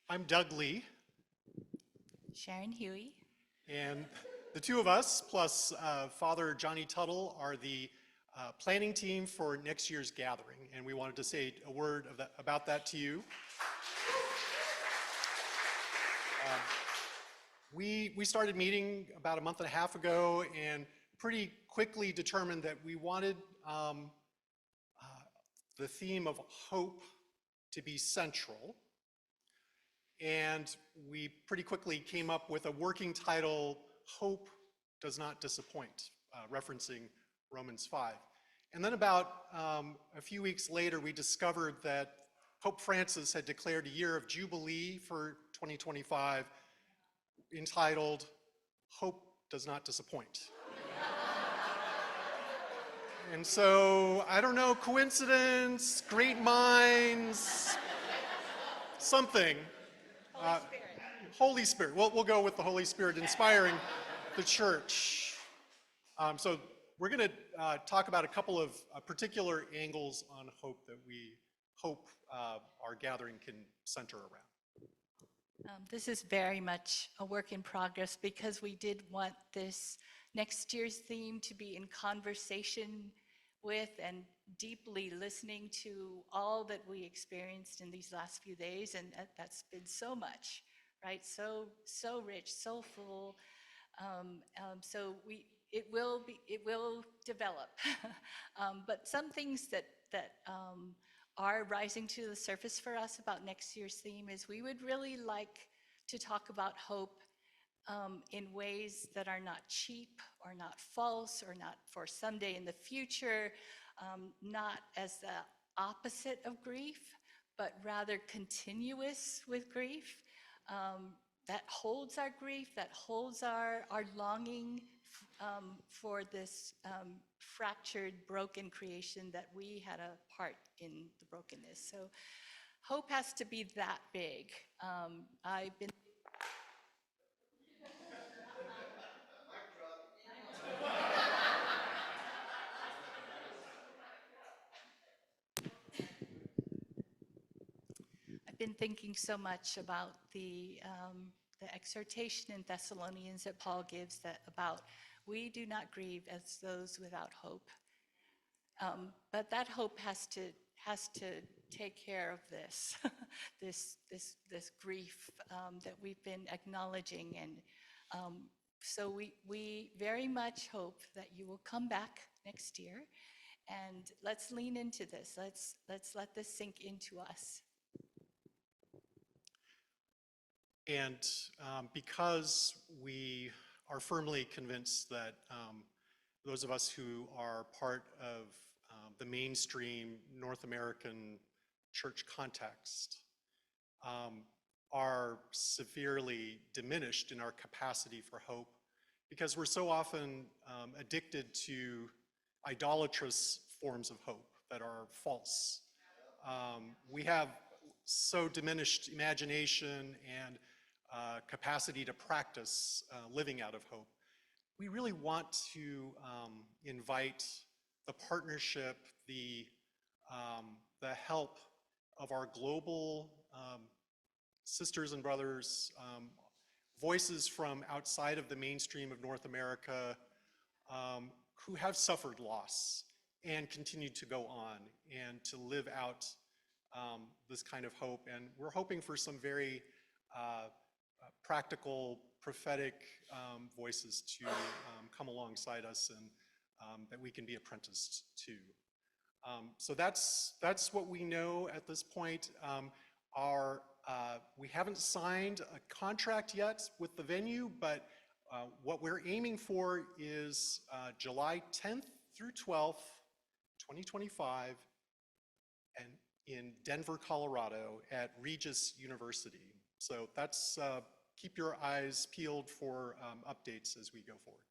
I'm Doug Lee, Sharon Huey. and the two of us, plus Father Johnny Tuttle, are the planning team for next year's gathering, and we wanted to say a word about that to you. We started meeting about a month and a half ago and pretty quickly determined that we wanted the theme of hope to be central. And we pretty quickly came up with a working title, Hope Does Not Disappoint, referencing Romans 5. And then about a few weeks later, we discovered that Pope Francis had declared a year of Jubilee for 2025 entitled, Hope Does Not Disappoint. And so, I don't know, coincidence, great minds, something. Holy Spirit. We'll go with the Holy Spirit inspiring the church. So we're going to talk about a couple of particular angles on hope that we hope our gathering can center around. This is very much a work in progress because we did want this next year's theme to be in conversation with and deeply listening to all that we experienced in these last few days, and that's been so much, right? So rich, so full. So it will develop, but some things that are rising to the surface for us about next year's theme is we would really like to talk about hope in ways that are not cheap or not false or not for someday in the future, not as the opposite of grief, but rather continuous with grief. That holds our grief, that holds our longing for this fractured, broken creation that we had a part in the brokenness. So hope has to be that big. I've been thinking so much about the exhortation in Thessalonians that Paul gives about we do not grieve as those without hope. But that hope has to take care of this, this grief that we've been acknowledging, and so we very much hope that you will come back next year, and let's lean into this. Let's let this sink into us. And because we are firmly convinced that those of us who are part of the mainstream North American church context are severely diminished in our capacity for hope, because we're so often addicted to idolatrous forms of hope that are false. We have so diminished imagination and capacity to practice living out of hope. We really want to invite the partnership, the help of our global sisters and brothers, voices from outside of the mainstream of North America who have suffered loss and continue to go on and to live out this kind of hope. And we're hoping for some very practical, prophetic voices to come alongside us and that we can be apprenticed to. So that's what we know at this point. We haven't signed a contract yet with the venue, but what we're aiming for is July 10th through 12th, 2025, and in Denver, Colorado at Regis University. So that's, keep your eyes peeled for updates as we go forward.